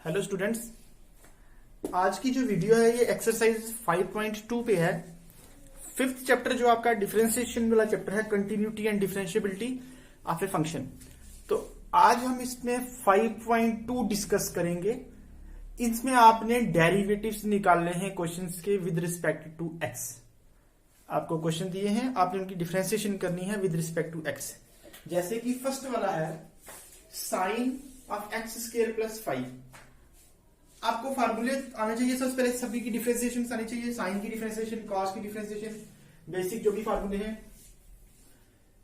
Hello students, आज की जो वीडियो है ये एक्सरसाइज 5.2 पे है। फिफ्थ चैप्टर जो आपका डिफरेंशिएशन वाला चैप्टर है, continuity and differentiability of a function. तो आज हम इसमें 5.2 डिस्कस करेंगे। इसमें आपने डेरिवेटिव्स निकालने हैं क्वेश्चंस के विद रिस्पेक्ट टू एक्स। आपको क्वेश्चन दिए हैं, आपने उनकी डिफरेंशिएशन करनी है विद रिस्पेक्ट टू एक्स। जैसे कि फर्स्ट वाला है sine of x square plus 5। आपको फार्मूले आने चाहिए। सबसे पहले सभी की डिफरेंशिएशन आनी चाहिए, साइन की डिफरेंशिएशन, कॉस की डिफरेंशिएशन, बेसिक जो भी फार्मूले हैं।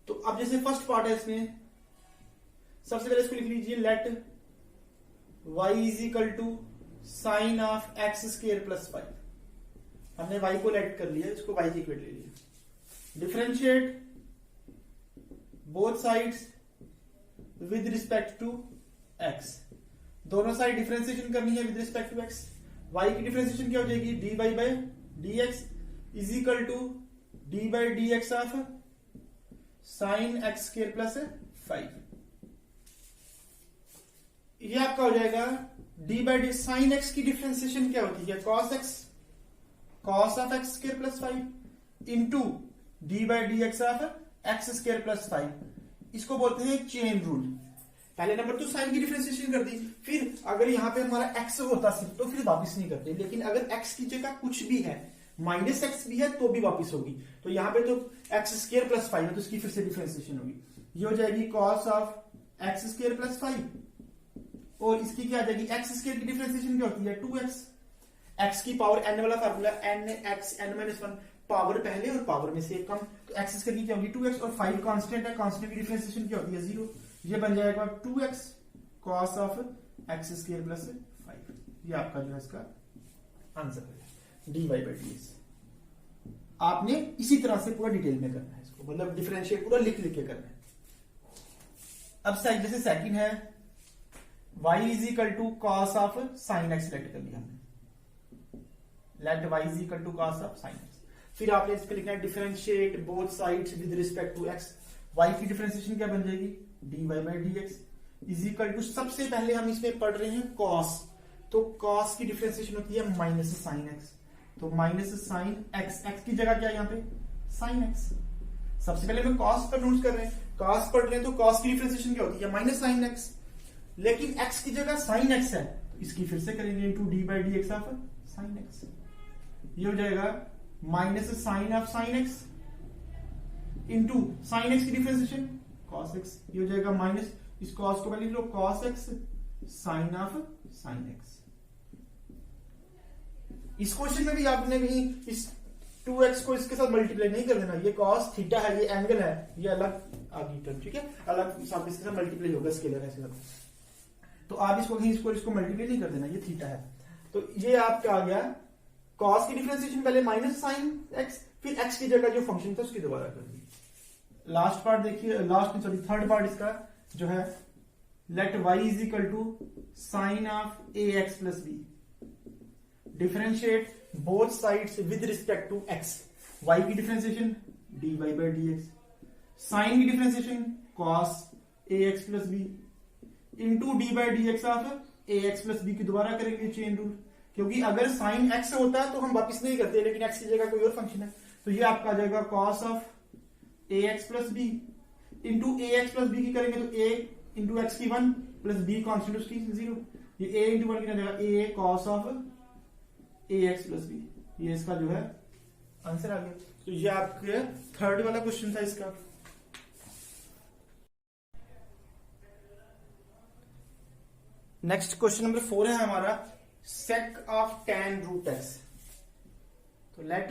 तो अब जैसे फर्स्ट पार्ट है इसमें, सबसे पहले इसको लिख लीजिए, let y is equal to sine of x square plus 5। हमने y को लेट कर लिया, इसको y की इक्वेट ले लिया। Differentiate both sides with respect to x। दोनों साइड डिफरेंशिएशन करनी है with respect to x। y की डिफरेंशिएशन क्या हो जाएगी, dy by dx is equal to d by D x of sine x square plus 5। ये आपका हो जाएगा d by d. Sine x की डिफरेंशिएशन क्या होती है, cos x, cos of x square plus 5 into d by D x of x square plus 5। इसको बोलते हैं चेन रूल। पहले नंबर तो साइन की डिफरेंशिएशन कर दी, फिर अगर यहां पे हमारा x होता सिर्फ तो फिर वापस नहीं करते, लेकिन अगर x की जगह कुछ भी है, माइनस एक्स भी है तो भी वापस होगी। तो यहां पे तो एक्स स्क्वायर प्लस 5 है तो इसकी फिर से डिफरेंशिएशन होगी। ये हो जाएगी cos of x square plus 5 और इसकी क्या आ जाएगी, एक्स स्क्वायर की डिफरेंशिएशन क्या होती है 2x। x की पावर n वाला formula n x n minus 1, power पहले और पावर में से कम, तो x स्क्वायर की क्या होगी 2x और 5 कांस्टेंट है, कांस्टेंट की डिफरेंशिएशन क्या होती है 0। ये बन जाएगा 2x cos of x square plus 5। ये आपका जो है इसका आंसर है, d y by d s. आपने इसी तरह से पूरा डिटेल में करना है इसको, मतलब डिफरेंशिएट पूरा लिख लिख के करना है। अब जैसे सेकंड है y is equal to cos of sine x let कर लिया हमने, let y is equal to cos of sine x. फिर आपने इस पे लिखना है differentiate both sides with respect to x। y की डिफरेंशिएशन क्या बन जाएगी, dy by dx is equal to, सबसे पहले हम इसमें पढ़ रहे हैं cos, तो cos की डिफरेंशिएशन होती है माइनस साइन x, तो माइनस साइन x, x की जगह क्या है यहाँ पे साइन x। सबसे पहले हम cos पर नोट कर रहे हैं, cos पढ़ रहे हैं, तो cos की डिफरेंशिएशन क्या होती है माइनस साइन x, लेकिन x की जगह साइन x है तो इसकी फिर से करेंगे into d by D x of sine x। ये हो जाएगा minus sine of sine x into sine x की डिफरेंशिएशन cos x। ये हो जाएगा माइनस, इस cos को पहले लिख लो cos x sine of sine x। इस क्वेश्चन में भी आपने भी इस 2x को इसके साथ मल्टीप्लाई नहीं कर देना, ये cos थीटा है, ये एंगल है, ये अलग आगे टर्म, ठीक है, अलग साथ इसके साथ मल्टीप्लाई होगा स्केलर है, तो आप इसको मल्टीप्लाई नहीं कर देना, ये थीटा है। तो ये आपका आ गया cos की डिफरेंशिएशन, पहले माइनस साइन x, फिर x की जगह जो फंक्शन था उसकी दोबारा कर दी। लास्ट पार्ट देखिए, थर्ड पार्ट इसका जो है, let y is equal to sine of a x plus b. Differentiate both sides with respect to x। y की differentiation dy by dx, sine की differentiation cos a x plus b into d by D x of a x plus b की दोबारा करेंगे chain rule, क्योंकि अगर sign x होता है तो हम वापिस नहीं करते, लेकिन x की जगह कोई और फंक्शन है, तो ये आपका आ जाएगा cos of a x plus b into a x plus b की करेंगे तो a इंटू एक्स की 1 प्लस b कॉन्स्टेंट उसकी 0। ये a इंटू 1 कितना जाएगा, a cos of a x plus b. ये इसका जो है आंसर आ गया। तो ये आपके थर्ड वाला क्वेश्चन था इसका। नेक्स्ट क्वेश्चन नंबर 4 है हमारा sec of tan root x। तो let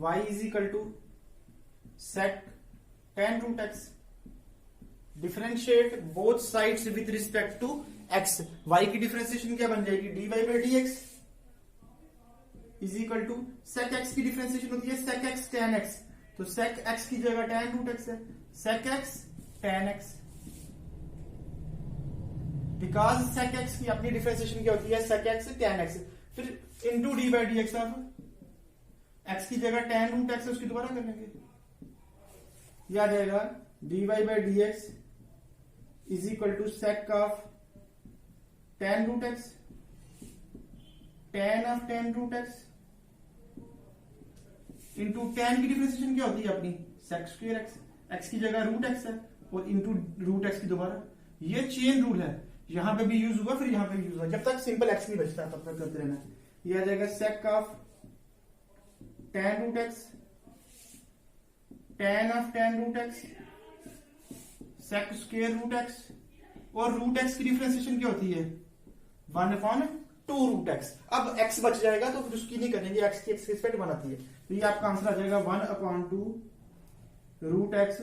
y is equal to sec tan root x। Differentiate both sides with respect to x। y की डिफरेंशिएशन क्या बन जाएगी, dy by dx is equal to sec x की differentiation होती है sec x tan x, तो sec x की जगह tan रूट x है, sec x tan x, because sec x की अपनी डिफरेंशिएशन क्या होती है sec x tan x, फिर into d by D x of x की जगह tan रूट x है उसकी दोबारा कर लेंगे, यह आ जाएगा dy by dx is equal to sec of tan root x tan of tan root x into tan की डिफरेंशिएशन क्या होती है अपनी sec स्क्वायर एक्स, एक्स की जगह रूट एक्स है और इंटू रूट एक्स की दोबारा। ये चेन रूल है, यहां पे भी यूज हुआ फिर यहां पे भी यूज हुआ, जब तक सिंपल एक्स नहीं बचता तब तक करते रहना। ये आ जाएगा sec of tan root x, tan of tan root x, sec square root x, और रूट एक्स की डिफरेंशिएशन क्या होती है 1/2 रूट एक्स। अब x बच जाएगा तो फिर उसकी नहीं करेंगे, x की एक्स रिस्पेक्ट बनाती है, तो ये आपका आंसर आ जाएगा 1/2 root x,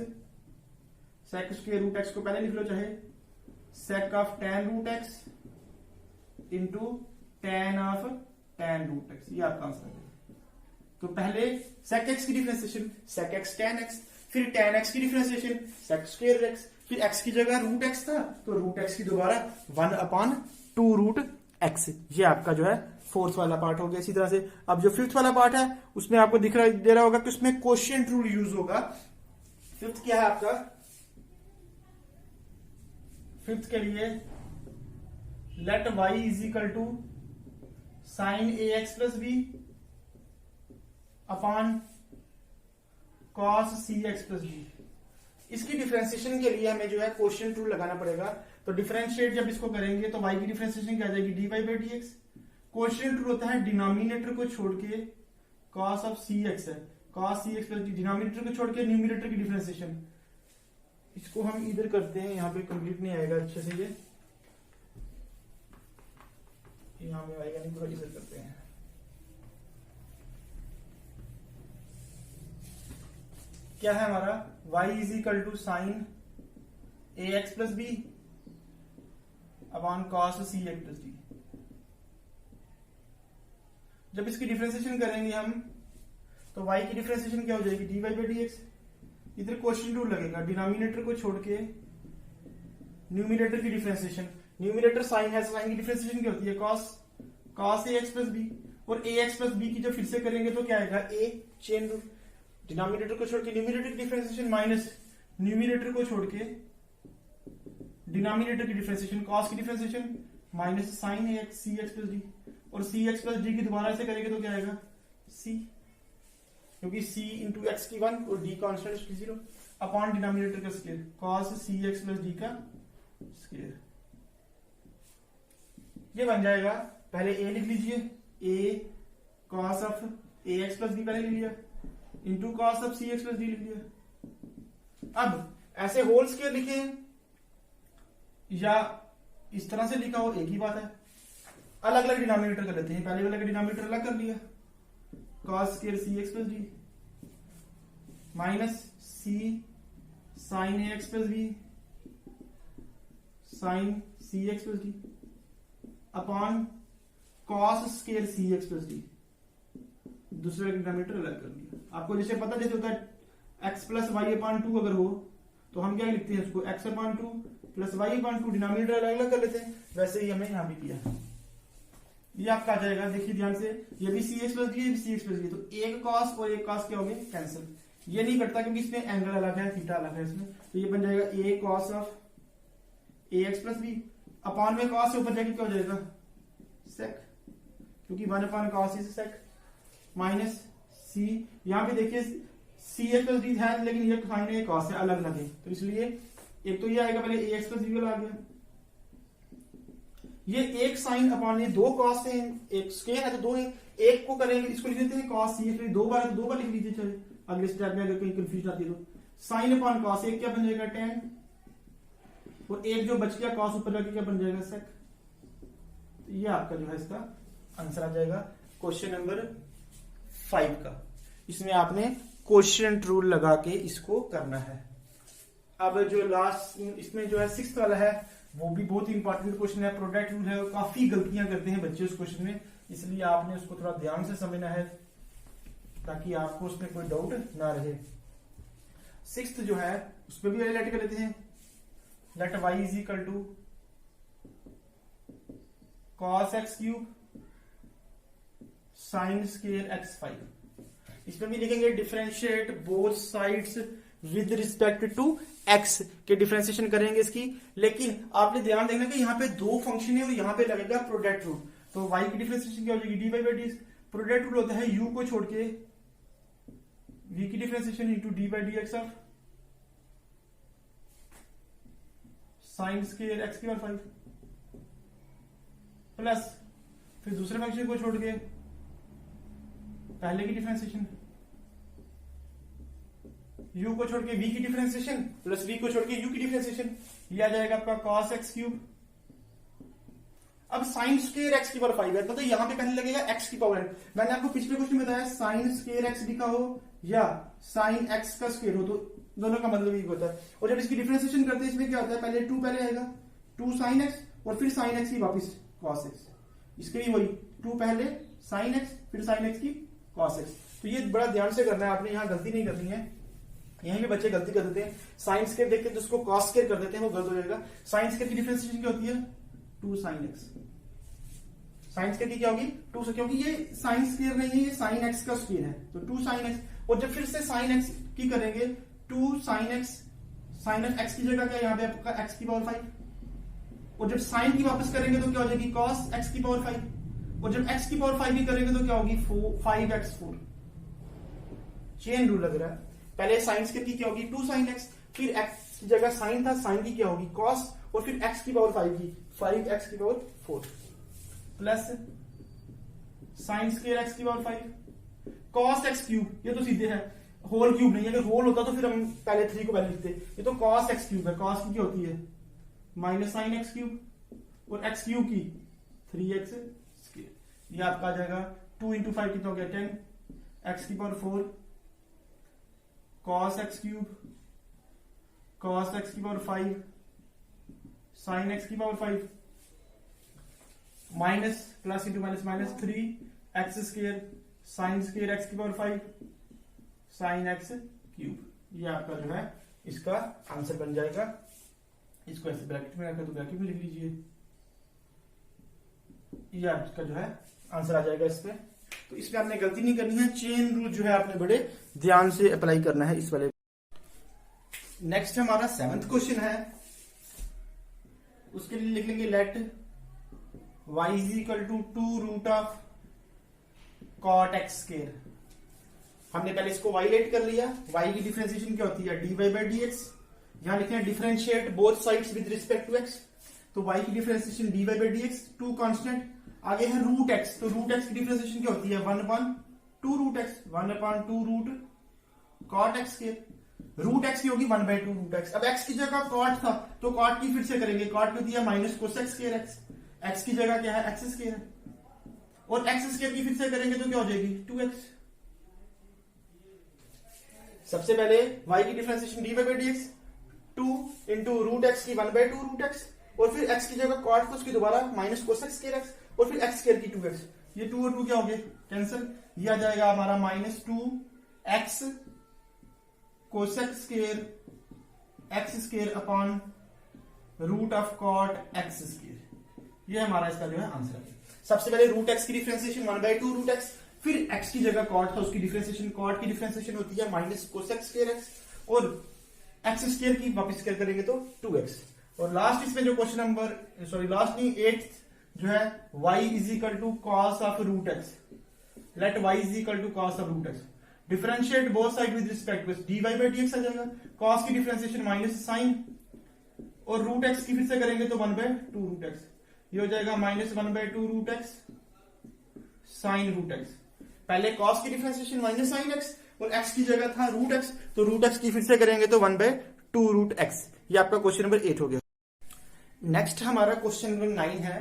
sec square root x को पहले लिख लो चाहे sec of tan root x into tan of tan root x, ये आपका आंसर है। तो पहले sec x की differentiation sec x tan x, फिर tan x की डिफरेंशिएशन sec स्क्वायर एक्स, फिर x की जगह रूट x था तो रूट x की दोबारा 1/2 रूट x। ये आपका जो है फोर्थ वाला पार्ट हो गया। इसी तरह से अब जो फिफ्थ वाला पार्ट है उसमें आपको दे रहा होगा कि उसमें क्वोशिएंट रूल यूज होगा। फिफ्थ क्या है आपका, फिफ्थ के लिए let y is equal to sine ax plus B upon cos cx plus b. इसकी डिफरेंशिएशन के लिए हमें जो है क्वोशिएंट रूल लगाना पड़ेगा। तो डिफरेंशिएट जब इसको करेंगे तो y की डिफरेंशिएशन क्या आ जाएगी dy by D x. Quotient rule होता है डिनोमिनेटर को छोड़ के cos ऑफ cx है, cos cx plus D, denominator को छोड़ के न्यूमिनेटर की डिफरेंशिएशन। इसको हम इधर करते हैं, यहाँ पे कंप्लीट नहीं आएगा अच्छे से, ये यहाँ में आएगा नहीं, पूरा इधर करते हैं। क्या है हमारा y is equal to sine ax plus B upon cos cx plus d. जब इसकी डिफरेंशिएशन करेंगे हम तो y की डिफरेंशिएशन क्या हो जाएगी dy बाई डी एक्स। इधर क्वोशिएंट रूल लगेगा, डिनोमिनेटर को छोड़ के न्यूमिनेटर की डिफरेंशिएशन, न्यूमिनेटर साइन है, साइन की डिफरेंशिएशन क्या होती है cos ax प्लस बी, और ax प्लस बी की जब फिर से करेंगे तो क्या आएगा a चेन रूल, डिनोमिनेटर को छोड़ के न्यूमिनेटर की डिफरेंशिएशन माइनस न्यूमिनेटर को छोड़ के डिनोमिनेटर की डिफरेंशिएशन, cos की differentiation minus sine ax cx plus d, और cx प्लस डी की दोबारा से करेंगे तो क्या आएगा c, क्योंकि c इंटू एक्स की 1 और d कांस्टेंट उसकी 0 अपॉन डिनोमिनेटर का square cos cx plus d का स्क्वायर। ये बन जाएगा, पहले a लिख लीजिए, a cos of ax plus b पहले लिख लिया into cos of cx plus d लिख लिया। अब ऐसे होल स्क्वायर लिखे या इस तरह से लिखा हो एक ही बात है, अलग अलग डिनोमिनेटर कर लेते हैं। पहले वाले का डिनोमिनेटर अलग कर लिया cos square cx plus D minus c sine ax plus B sine cx plus D upon cos square cx plus D, दूसरे डिनोमिनेटर अलग कर लिया। आपको जैसे पता जैसे होता है x प्लस वाई अपॉन 2 अगर हो तो हम क्या लिखते हैं उसको x upon 2 plus Y upon 2, denominator अलग अलग कर लेते हैं, वैसे ही हमने यहां भी किया। ये आपका आ जाएगा, देखिए ध्यान से, ये भी cx प्लस डी, ये भी cx प्लस डी, तो एक cos और एक cos क्या हो गए कैंसिल। ये नहीं करता क्योंकि इसमें एंगल अलग है, थीटा अलग है इसमें, तो ये बन जाएगा a cos of ax plus B upon में cos से ऊपर जाके क्या हो जाएगा sec, क्योंकि 1 upon cos is sec minus c, यहां पे देखिए cx प्लस डी है लेकिन ये साइन है cos है, अलग अलग है, तो इसलिए एक तो ये आएगा पहले ax प्लस डी वाला आ गया, ये एक साइन अपॉन ये दो cos है, एक स्क्वायर है तो दो है, एक को करेंगे इसको लिख देते हैं cos cx, दो बार तो दो बार लिख लीजिए चलिए, अगले स्टेप में अगर कहीं कंफ्यूजन आती है तो साइन अपॉन cos, एक क्या बन जाएगा tan, और एक जो बच गया cos ऊपर जाके क्या बन जाएगा sec। तो ये आपका जो है इसका आंसर आ जाएगा क्वेश्चन नंबर 5 का। इसमें आपने क्वोशिएंट रूल लगा के इसको करना है। अब जो लास्ट इसमें जो है 6th वाला है वो भी बहुत इंपॉर्टेंट क्वेश्चन है, प्रोडक्ट रूल है, और काफी गलतियां करते हैं बच्चे उस क्वेश्चन में, इसलिए आपने उसको थोड़ा ध्यान से समझना है ताकि आपको उसमें कोई डाउट ना रहे। 6th जो है उसमें भी लेट कर लेते हैं, let y is equal to cos x cube sine square x5। इसमें भी लिखेंगे differentiate both sides with respect to x के डिफरेंशिएशन करेंगे इसकी, लेकिन आपने ध्यान देना कि यहाँ पे दो फंक्शन है और यहाँ पे लगेगा प्रोडक्ट रूल। तो y की डिफरेंशिएशन क्या हो जाएगी, dy by D. Product rule होता है u को छोड़ के v की differentiation into d by D x of sine square x की पावर 5 प्लस फिर दूसरे फंक्शन को छोड़ के पहले की डिफरेंशिएशन, u को छोड़ के v की डिफरेंशिएशन प्लस v को छोड़ के u की डिफरेंशिएशन, ये आ जाएगा आपका cos x क्यूब। अब साइन स्क्वायर एक्स की पावर 5 है तो यहां पे पहले लगेगा x की पावर n। मैंने आपको पिछले क्वेश्चन में बताया साइन स्क्वायर x लिखा हो या साइन x का स्क्वायर हो तो दोनों का मतलब एक होता है। और जब इसकी डिफरेंशिएशन करते हैं इसमें क्या होता है, पहले 2 पहले आएगा 2 साइन x और फिर साइन x की वापस cos x। इसके भी वही 2 पहले साइन x फिर साइन x की cos x। तो ये बड़ा ध्यान से करना है आपने, यहाँ गलती नहीं करनी है। यहीं पे बच्चे गलती कर देते हैं, साइन स्क्वायर देखते हैं तो उसको cos स्क्वायर कर देते हैं, वो गलत हो जाएगा। साइन स्क्वायर की डिफरेंशिएशन क्या होती है 2 साइन x। साइन स्क्वायर की क्या होगी 2 से, क्योंकि ये साइन स्क्वायर नहीं है, ये साइन x का स्क्वायर है तो 2 साइन x। और जब फिर से साइन x की करेंगे 2 साइन x, साइन x की जगह क्या यहाँ पे आपका x की पावर 5। और जब साइन की वापस करेंगे तो क्या हो जाएगी cos x की पावर 5। और जब x की पावर 5 भी करेंगे तो क्या होगी 5x4। चेन रूल लग रहा है, पहले साइन स्क्वायर की क्या होगी 2 साइन x, फिर x की जगह साइन था, साइन की क्या होगी cos, और फिर x की पावर 5 की 5x की power 4 plus sine square x की पावर 5 cos x क्यूब। ये तो सीधे है, होल क्यूब नहीं है, अगर होल होता तो फिर हम पहले 3 को पहले लिखते। ये तो cos x क्यूब है, cos की क्या होती है माइनस साइन x क्यूब और x क्यूब की 3x स्क्वायर। ये आपका आ जाएगा 2 इंटू 5 कितना हो गया 10 x की power 4 cos x cube cos x की पावर 5 साइन x की power 5 minus plus into minus minus 3 x square sine square x की पावर 5 साइन एक्स क्यूब। ये आपका जो है इसका आंसर बन जाएगा। इसको ऐसे ब्रैकेट में रखा तो ब्रैकेट में लिख लीजिए, ये आपका जो है आंसर आ जाएगा इस पे। तो इसमें आपने गलती नहीं करनी है, चेन रूल जो है आपने बड़े ध्यान से अप्लाई करना है इस वाले। नेक्स्ट हमारा 7th क्वेश्चन है, उसके लिए लिख लेंगे let y is equal to 2 root of cot X square. हमने पहले इसको y लेट कर लिया, y की डिफरेंशिएशन क्या होती है dy बाई डी एक्स। यहां लिखते हैं differentiate both sides with respect to x, तो y की differentiation dy by D X 2 constant. आगे है रूट x, तो रूट x की डिफरेंशिएशन क्या होती है 1/2 root x 1/2 root cot X square. Root x की होगी 1/2 रूट x। अब x की जगह कॉट था तो कॉट की फिर से करेंगे, कॉट की होती है minus cosec square x, x की जगह क्या है एक्स स्क्वायर है, और एक्स स्क्वायर की फिर से करेंगे तो क्या हो जाएगी 2x। सबसे पहले y की differentiation dy by D X 2 into root x की 1/2 रूट x, और फिर x की जगह कॉट तो उसकी दोबारा माइनस कोसेक स्क्वायर x, और फिर x स्क्वायर की 2x। ये 2 और 2 क्या हो गए कैंसिल, ये आ जाएगा हमारा minus 2x cosec square x square upon root of cot x square. ये हमारा इसका जो है आंसर है। सबसे पहले रूट x की डिफरेंशिएशन 1/2 रूट x, फिर x की जगह कॉट था उसकी डिफरेंशिएशन, कॉट की डिफरेंशिएशन होती है माइनस कोसेक स्क्वायर x, और x स्क्वायर की वापस स्क्वायर करेंगे तो 2x। और लास्ट इसमें जो क्वेश्चन नंबर लास्ट नहीं 8th जो है y is equal to cos of root x। Let y is equal to cos of root x, differentiate both side with respect to dy by D x आ जाएगा। Cos की differentiation minus sine, और root x की फिर से करेंगे तो 1/2 root x, ये हो जाएगा minus 1/2 root x sine root x। पहले cos की डिफरेंशिएशन माइनस साइन x, और x की जगह था रूट x, तो रूट x की फिर से करेंगे तो 1/2 रूट x। ये आपका क्वेश्चन नंबर 8 हो गया। नेक्स्ट हमारा क्वेश्चन नंबर 9 है,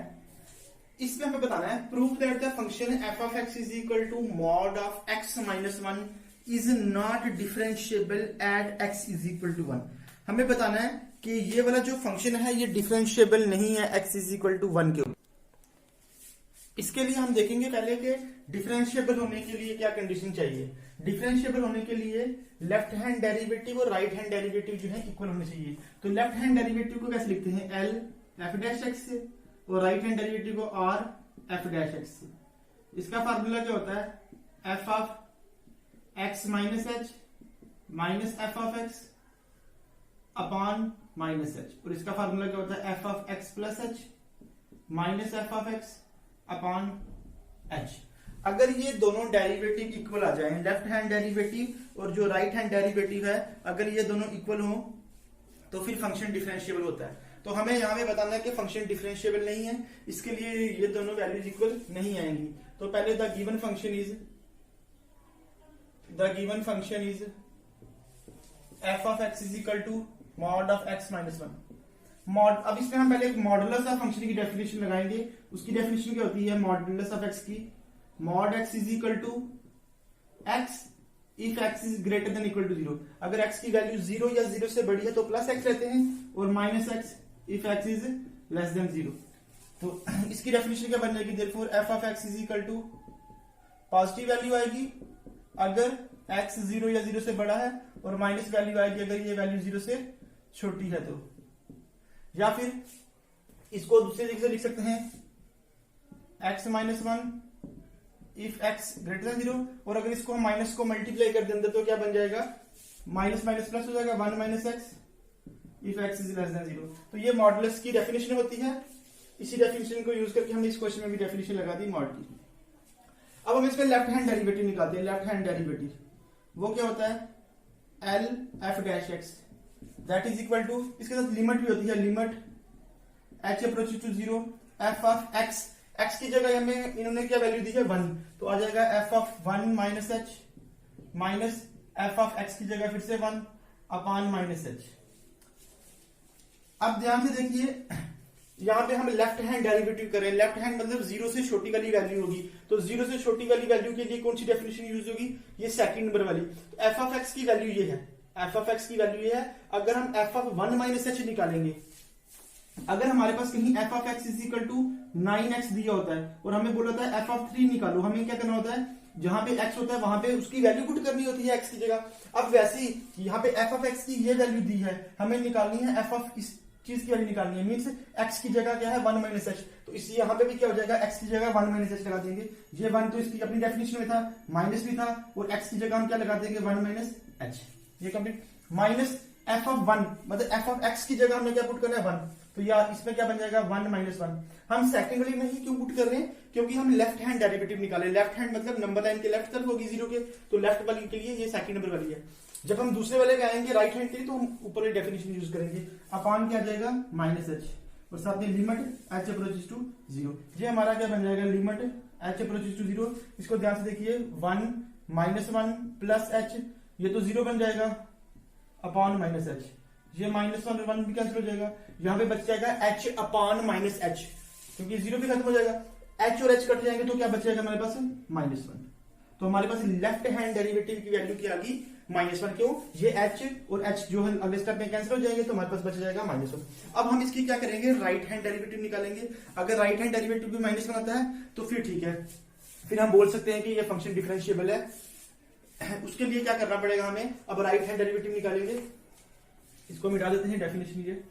इसमें हमें बताना है proof that the function f of x is equal to mod of x minus 1 is not differentiable at x is equal to 1। हमें बताना है कि ये वाला जो फंक्शन है ये डिफरेंशिएबल नहीं है x इज इक्वल टू 1 के ऊपर। इसके लिए हम देखेंगे पहले कि डिफरेंशिएबल होने के लिए क्या कंडीशन चाहिए। डिफरेंशिएबल होने के लिए लेफ्ट हैंड डेरिवेटिव और राइट हैंड डेरिवेटिव जो है इक्वल होने चाहिए। तो लेफ्ट हैंड डेरिवेटिव को कैसे लिखते हैं L f डैश x से, और राइट हैंड डेरिवेटिव को R f डैश x से। इसका फार्मूला क्या होता है f of x minus h minus f of x upon minus h, और इसका फार्मूला क्या होता है f of x plus h minus f of x upon H. अगर ये दोनों डेरिवेटिव इक्वल आ जाए, लेफ्ट हैंड डेरिवेटिव और जो राइट हैंड डेरिवेटिव है, अगर ये दोनों इक्वल हो तो फिर फंक्शन डिफरेंशिएबल होता है। तो हमें यहां पे बताना है कि फंक्शन डिफरेंशिएबल नहीं है, इसके लिए ये दोनों वैल्यूज इक्वल नहीं आएंगी। तो पहले the given function is F of X is equal to mod of X minus one. Mod, अब इसमें हम पहले एक मॉडुलस ऑफ फंक्शन की डेफिनेशन लगाएंगे। उसकी डेफिनेशन क्या होती है मॉडुलस ऑफ एक्स की? Mod X is equal to X if X is greater than equal to zero. अगर एक्स की वैल्यू जीरो या जीरो से बड़ी है तो प्लस एक्स रहते हैं, और minus X if X is less than zero. तो इसकी डेफिनेशन क्या बन जाएगी? Therefore F of X is equal to positive value आएगी अगर एक्स जीरो या जीरो से बड़ा है, और माइनस वैल्यू आएगी अगर ये वैल्यू जीरो से छोटी है तो। या फिर इसको दूसरे तरीके से लिख सकते हैं x minus one if x greater than zero, और अगर इसको हम माइनस को मल्टीप्लाई कर देंगे तो क्या बन जाएगा? माइनस माइनस प्लस हो जाएगा, one minus X if X is less than zero. तो ये मॉडुलस की डेफिनेशन होती है। इसी डेफिनेशन को यूज करके हमने इस क्वेश्चन में भी डेफिनेशन लगा दी मॉड की। अब हम इसमें लेफ्ट हैंड डेरिवेटिव निकालते हैं। लेफ्ट हैंड डेरिवेटिव वो क्या होता है? L F dash X that is equal to, इसके साथ लिमिट भी होती है, limit H approaches to zero F of X. X की जगह हमें इन्होंने क्या वैल्यू दी है? वन। तो आ जाएगा F of one minus H minus F of x की जगह फिर से वन अपॉन माइनस एच। अब ध्यान से देखिए, यहां पे हम लेफ्ट हैंड डेरिवेटिव करें। लेफ्ट हैंड मतलब जीरो से छोटी वाली वैल्यू होगी, तो जीरो से छोटी वाली वैल्यू के लिए कौन सी डेफिनेशन यूज होगी? ये सेकंड नंबर वाली। तो एफ ऑफ एक्स की वैल्यू ये है, एफ ऑफ एक्स की वैल्यू ये है। अगर हम F of one minus H निकालेंगे, अगर हमारे पास कहीं F of X is equal to 9x दिया होता है और हमें बोला था एफ ऑफ 3 निकालो, हमें क्या करना होता है? जहां पे x होता है वहां पे उसकी वैल्यू पुट करनी होती है x की जगह। अब वैसे ही यहाँ पे एफ ऑफ एक्स की ये वैल्यू दी है, हमें निकालनी है एफ ऑफ इस चीज की वैल्यू निकालनी है, मीन्स x की जगह क्या है? One minus H. तो इस यहाँ पे भी क्या हो जाएगा? x की जगह वन माइनस एच लगा देंगे। ये वन तो इसकी अपनी डेफिनेशन में था, माइनस भी था, और x की जगह हम क्या लगा देंगे? One minus H. ये complete. Minus F of one मतलब एफ ऑफ एक्स की जगह हमें क्या पुट करना है? वन। तो यार इसमें क्या बन जाएगा? One minus one. हम सेकेंडरी में ही क्यों पुट कर रहे हैं? क्योंकि हम लेफ्ट हैंड डेरिवेटिव निकाले। लेफ्ट हैंड मतलब नंबर लाइन के लेफ्ट तरफ होगी जीरो के, तो लेफ्ट वाली के लिए ये सेकंड नंबर वाली है। जब हम दूसरे वाले में आएंगे राइट हैंड के लिए, तो हम ऊपर वाली डेफिनेशन यूज करेंगे। अपॉन क्या जाएगा? माइनस एच, और साथ में limit H approaches to zero. ये हमारा क्या बन जाएगा? Limit H approaches to zero. इसको ध्यान से देखिए, one minus one plus H, ये तो जीरो बन जाएगा अपॉन माइनस एच। ये माइनस वन और वन भी कैंसिल हो जाएगा, यहाँ पे बच जाएगा एच अपॉन माइनस एच, क्योंकि जीरो भी खत्म हो जाएगा। एच और एच कट जाएंगे तो क्या बच जाएगा हमारे पास? Minus one. तो हमारे पास लेफ्ट हैंड डेरिवेटिव की वैल्यू क्या आ गई? Minus one. क्यों? ये एच और एच जो है अगले स्टेप में कैंसिल हो जाएंगे, तो हमारे पास बच जाएगा माइनस वन। अब हम इसकी क्या करेंगे? राइट हैंड डेरिवेटिव निकालेंगे। अगर राइट हैंड डेरिवेटिव भी माइनस वन आता है तो फिर ठीक है, फिर हम बोल सकते हैं कि ये फंक्शन डिफरेंशिएबल है। उसके लिए क्या करना पड़ेगा हमें? अब राइट हैंड डेरिवेटिव निकालेंगे। इसको मिटा देते हैं डेफिनेशन। ये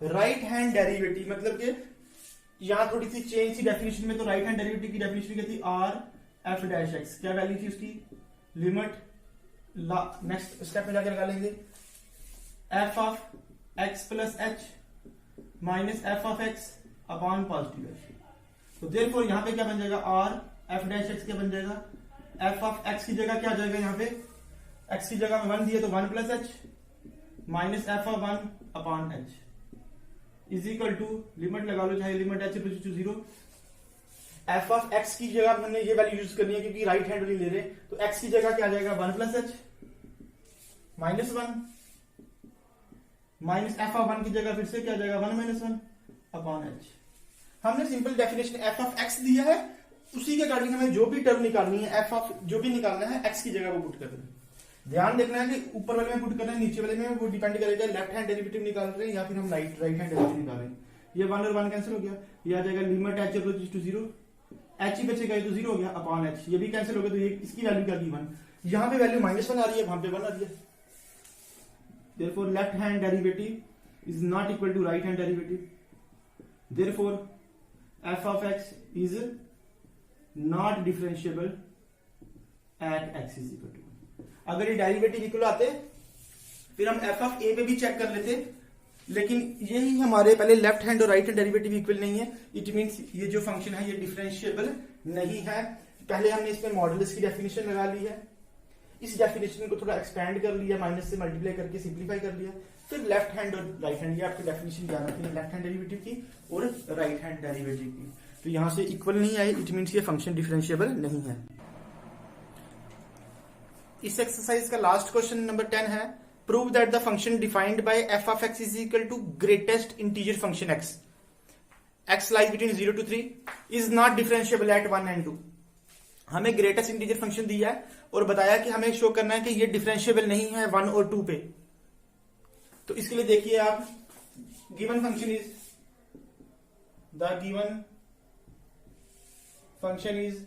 राइट हैंड डेरिवेटिव मतलब कि यहां थोड़ी सी चेंज थी डेफिनेशन में। तो राइट हैंड डेरिवेटिव की डेफिनेशन क्या थी? Are F dash x. क्या वैल्यू थी उसकी? लिमिट, नेक्स्ट स्टेप में जाकर लगा लेंगे F of X plus H minus F of X upon positive H. तो देयरफॉर यहां पे क्या बन जाएगा? आर एफ डैश एक्स क्या बन जाएगा? एफ ऑफ एक्स की जगह क्या आ जाएगा? यहाँ पे एक्स की जगह में वन दिया तो one plus H minus F of one upon H is equal to, limit लगा लो चाहे limit H approaches to zero. F of x की जगह हमने ये वैल्यू यूज करनी है क्योंकि राइट हैंड वाली ले रहे हैं, तो एक्स की जगह क्या आ जाएगा? One plus H minus one minus F of one की जगह फिर से क्या आ जाएगा? One minus one upon h. हमने simple definition f of x दिया है, उसी के अकॉर्डिंग हमें जो भी टर्म निकालनी है, एफ ऑफ जो भी निकालना है एक्स की जगह वो पुट कर देना। ध्यान देखना है कि ऊपर वाले में पुट करना है, नीचे वाले में वो डिपेंड करेगा लेफ्ट हैंड डेरिवेटिव निकाल रहे हैं या फिर हम राइट हैंड डेरिवेटिव निकाल रहे हैं। ये वन और वन कैंसिल हो गया, ये आ जाएगा limit H approaches to zero, h ही बचेगा, ये तो जीरो हो गया अपॉन एच, ये भी कैंसिल हो गया, तो ये इसकी वैल्यू क्या की? वन। यहाँ पे वैल्यू माइनस वन आ रही है, वहां पे वन आ रही है। Therefore left hand derivative is not equal to right hand derivative. Therefore F of X is not differentiable at X is equal to. अगर ये डेरिवेटिव इक्वल आते फिर हम एफ ऑफ ए पे भी चेक कर लेते लेकिन यही हमारे पहले लेफ्ट हैंड और राइट हैंड डेरिवेटिव इक्वल नहीं है, इट मींस ये जो फंक्शन है ये डिफरेंशिएबल नहीं है। पहले हमने इसमें मॉडुलस की डेफिनेशन लगा ली है, इस डेफिनेशन को थोड़ा एक्सपैंड कर लिया, माइनस से मल्टीप्लाई करके सिंप्लीफाई कर लिया, फिर लेफ्ट हैंड और राइट हैंड, ये आपकी डेफिनेशन याद रखनी है, लेफ्ट हैंड डेरिवेटिव की और राइट हैंड डेरिवेटिव की। तो यहां से इक्वल नहीं आए, इट मींस ये फंक्शन डिफरेंशिएबल नहीं है। इस एक्सरसाइज का लास्ट क्वेश्चन नंबर 10 है, prove that the function defined by F of X is equal to greatest integer function X, X lies between 0 to 3 is not differentiable at 1 and 2। हमें greatest integer function दिया है और बताया कि हमें show करना है कि ये डिफरेंशिएबल नहीं है 1 और 2 पे। तो इसके लिए देखिए आप, given function is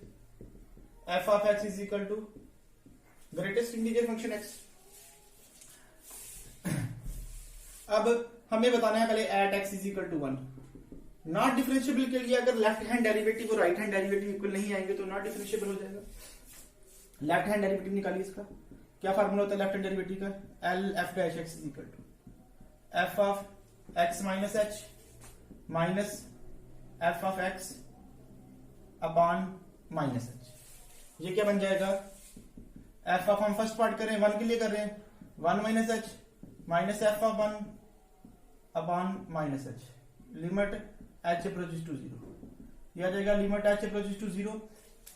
F of X is equal to greatest integer function X. अब हमें बताना है पहले at X is equal to 1। Not differentiable के लिए अगर लेफ्ट हैंड डेरिवेटिव और राइट हैंड डेरिवेटिव इक्वल नहीं आएंगे तो नॉट डिफरेंशिएबल हो जाएगा। लेफ्ट हैंड डेरिवेटिव निकालिए, इसका क्या फार्मूला होता है लेफ्ट हैंड डेरिवेटिव का, L F dash X is equal to F of X minus H minus F of X upon minus H. ये क्या बन जाएगा, एफ ऑफ हम फर्स्ट पार्ट करें 1 के लिए कर रहे हैं, 1 minus H minus F of 1 upon minus H, limit H approaches to 0। यह आ जाएगा limit H approaches to 0।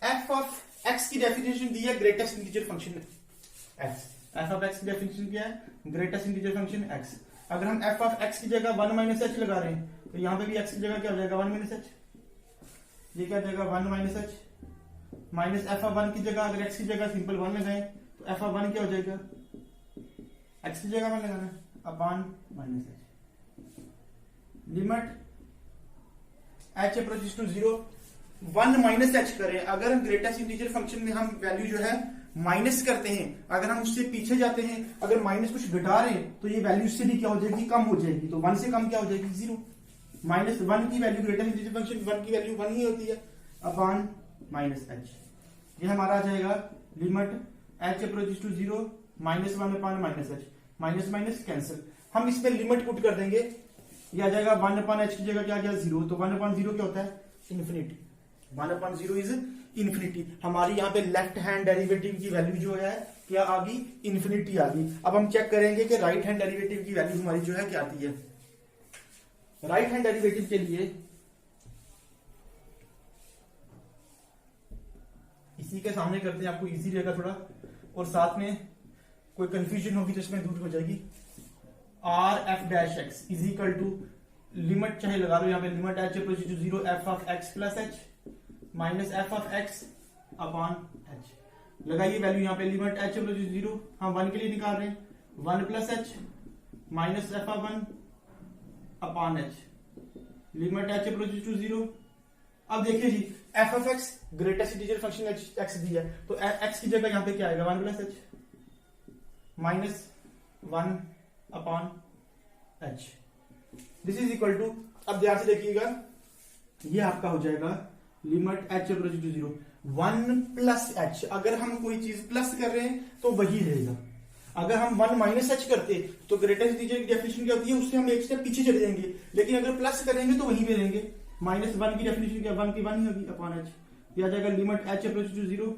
F of x की डेफिनेशन दी है greatest integer function x. F of x की डेफिनेशन क्या है, ग्रेटेस्ट इंटीजर फंक्शन एक्स। अगर हम एफ ऑफ एक्स की जगह 1 माइनस एच लगा रहे हैं तो यहां पे भी एक्स की जगह क्या हो जाएगा 1 माइनस एच, ये क्या हो जाएगा 1 minus H minus F of 1 की जगह अगर एक्स की जगह सिंपल 1 लगाएं तो एफ ऑफ 1 क्या हो जाएगा, एक्स की जगह 1 लगाना upon minus H, limit H approaches to 0। 1 minus H करें, अगर हम ग्रेटेस्ट इंटीजर फंक्शन में हम वैल्यू जो है माइनस करते हैं, अगर हम उससे पीछे जाते हैं, अगर माइनस कुछ घटा रहे हैं तो ये वैल्यू उससे भी क्या हो जाएगी, कम हो जाएगी। तो 1 से कम क्या हो जाएगी 0। माइनस 1 की वैल्यू ग्रेटेस्ट इंटीजर फंक्शन 1 की वैल्यू 1 ही होती है अपॉन माइनस एच। ये हमारा आ जाएगा limit H approaches to 0 minus 1 upon minus H, minus minus cancel. हम इसमें लिमिट पुट कर देंगे, ये आ जाएगा 1 अपॉन एच की जगह क्या आ गया 0, तो 1 अपॉन 0 क्या होता है इन्फिनिटी, 1 अपॉन 0 इज इन्फिनिटी। हमारी यहाँ पे लेफ्ट हैंड डेरिवेटिव की वैल्यू जो है क्या आ गई, इन्फिनिटी आ गई। अब हम चेक करेंगे कि राइट हैंड डेरिवेटिव की वैल्यू हमारी जो है क्या आती है। राइट हैंड डेरिवेटिव के लिए इसी के सामने करते हैं, आपको इजी रहेगा थोड़ा, और साथ में कोई कंफ्यूजन होगी तो इसमें दूर हो जाएगी। R F dash X is equal to limit चाहे लगा लो यहाँ पे, limit H approaches to 0 F of X plus H minus F of X upon H. लगाइए वैल्यू यहाँ पे, लिमिट एच अप्रोचेस 0 हम 1 के लिए निकाल रहे हैं, 1 plus H minus F of 1 upon h, limit H approaches to 0। अब देखिए जी, f of x greatest integer function x दिया है, तो एक्स की जगह यहाँ पे क्या आएगा 1 plus H minus 1 upon H, this is equal to, अब ध्यान से देखिएगा, ये आपका हो जाएगा limit H approaches to 0 1 plus H. अगर हम कोई चीज प्लस कर रहे हैं तो वही रहेगा, अगर हम 1 माइनस एच करते तो ग्रेटेस्ट इंटीजर की डेफिनेशन क्या होती है, उससे हम एक स्टेप पीछे चले जाएंगे, लेकिन अगर प्लस करेंगे तो वहीं पे रहेंगे। माइनस 1 की डेफिनेशन क्या, 1 की 1 ही होगी अपॉन एच, यह आ जाएगा limit H approaches to 0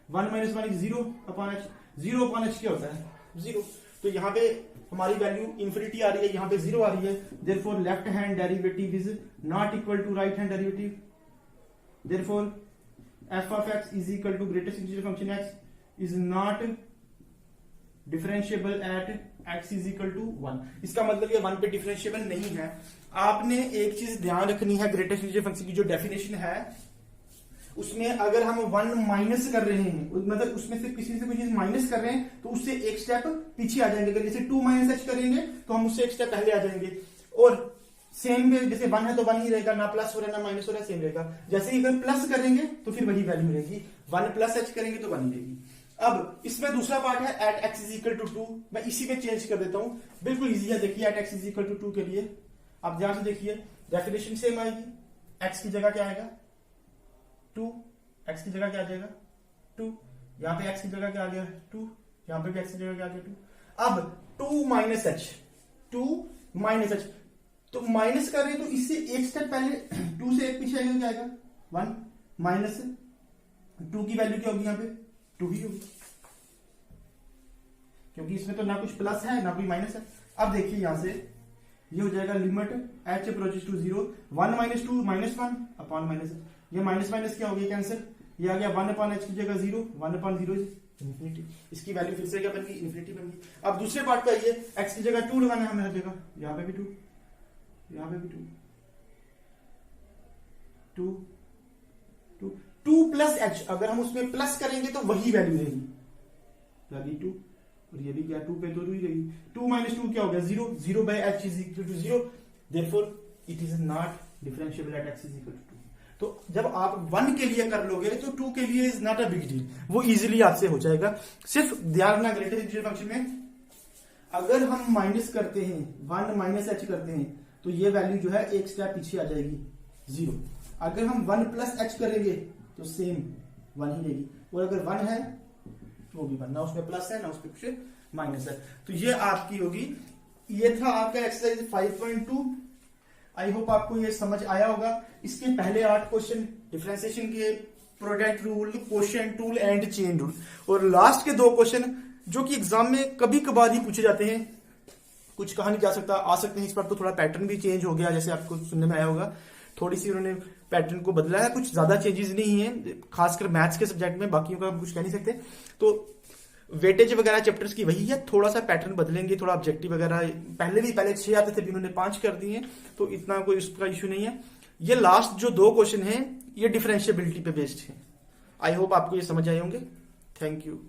1 minus 1 is 0 upon H, 0 upon H क्या होता है 0। तो यहाँ पे हमारी वैल्यू इंफिनिटी आ रही है, यहाँ पे 0 आ रही है, therefore left hand derivative is not equal to right hand derivative, therefore F of X is equal to greatest integer function X is not differentiable at X is equal to 1। इसका मतलब ये 1 पे डिफरेंशिएबल नहीं है। आपने एक चीज ध्यान रखनी है, ग्रेटेस्ट इंटीजर फंक्शन की जो डेफिनेशन है उसमें अगर हम 1 माइनस कर रहे हैं, मतलब उसमें से किसी से कोई चीज माइनस कर रहे हैं तो उससे एक स्टेप पीछे आ जाएंगे। अगर जैसे 2 माइनस एच करेंगे तो हम उससे एक स्टेप पहले आ जाएंगे, और सेम वे जैसे 1 है तो 1 ही रहेगा, ना प्लस हो रहा है ना माइनस हो रहा है, सेम रहेगा। जैसे ही अगर प्लस करेंगे तो फिर वही वैल्यू रहेगी, 1 प्लस एच करेंगे तो 1 ही रहेगी। अब इसमें दूसरा पार्ट है at X is equal to 2, मैं इसी में चेंज कर देता हूं, बिल्कुल इजी है। देखिए at X is equal to 2 के लिए आप ध्यान से देखिए, डेफिनेशन सेम आएगी, एक्स की जगह क्या आएगा 2, एक्स की जगह क्या आ जाएगा 2, यहां पे एक्स की जगह क्या आ गया 2, यहां पे भी एक्स की जगह क्या आ गया 2। अब 2 माइनस एच, 2 माइनस एच, तो माइनस कर रहे हैं तो इससे एक स्टेप पहले 2 से एक पीछे आएगा, क्या आएगा 1, माइनस 2 की वैल्यू क्या होगी यहाँ पे 2 ही होगी, क्योंकि इसमें तो ना कुछ प्लस है ना कोई माइनस है। अब देखिए यहां से ये हो जाएगा limit H approaches to 0, 1 minus 2 minus 1 upon minus, ये माइनस माइनस क्या हो गया कैंसिल, ये आ गया 1 अपॉन एच की जगह 0, 1 अपॉन 0 इन्फिनिटी, इसकी वैल्यू फिर से क्या बन गई इन्फिनिटी बन गई। अब दूसरे पार्ट का ये एक्स की जगह 2 लगाना है हमें हर जगह, यहाँ पे भी 2, यहाँ पे भी 2 प्लस एच, अगर हम उसमें प्लस करेंगे तो वही वैल्यू रहेगी 2, और ये भी क्या 2 पे तो 2 ही रहेगी, 2 माइनस 2 क्या हो गया 0, 0 by H is equal to 0, therefore it is not differentiable at X is equal to 2। तो जब आप 1 के लिए कर लोगे तो 2 के लिए is not a big deal, वो इजीली आपसे हो जाएगा। सिर्फ ध्यान रखना ग्रेटर इंटीजर फंक्शन में अगर हम माइनस करते हैं 1 माइनस एच करते हैं तो ये वैल्यू जो है एक स्टेप पीछे आ जाएगी 0, अगर हम 1 प्लस एच करेंगे तो सेम 1 ही रहेगी, और अगर 1 है वो भी 1, ना उसमें प्लस है ना उसमें कुछ माइनस है। तो ये आपकी होगी, ये था आपका एक्सरसाइज 5.2। आई होप आपको ये समझ आया होगा। इसके पहले 8 क्वेश्चन डिफरेंशिएशन के, product rule, quotient rule and chain rule, और लास्ट के 2 क्वेश्चन जो कि एग्जाम में कभी कभार ही पूछे जाते हैं, कुछ कहा नहीं जा सकता, आ सकते हैं। इस बार तो थोड़ा पैटर्न भी चेंज हो गया, जैसे आपको सुनने में आया होगा, थोड़ी सी उन्होंने पैटर्न को बदला है, कुछ ज्यादा चेंजेस नहीं है खासकर मैथ्स के सब्जेक्ट में, बाकियों का कुछ कह नहीं सकते। तो वेटेज वगैरह चैप्टर्स की वही है, थोड़ा सा पैटर्न बदलेंगे, थोड़ा ऑब्जेक्टिव वगैरह पहले 6 आते थे, भी उन्होंने 5 कर दिए, तो इतना कोई उसका इश्यू नहीं है। ये लास्ट जो 2 क्वेश्चन हैं ये डिफरेंशिएबिलिटी पे बेस्ड है। आई होप आपको ये समझ आए होंगे। Thank you.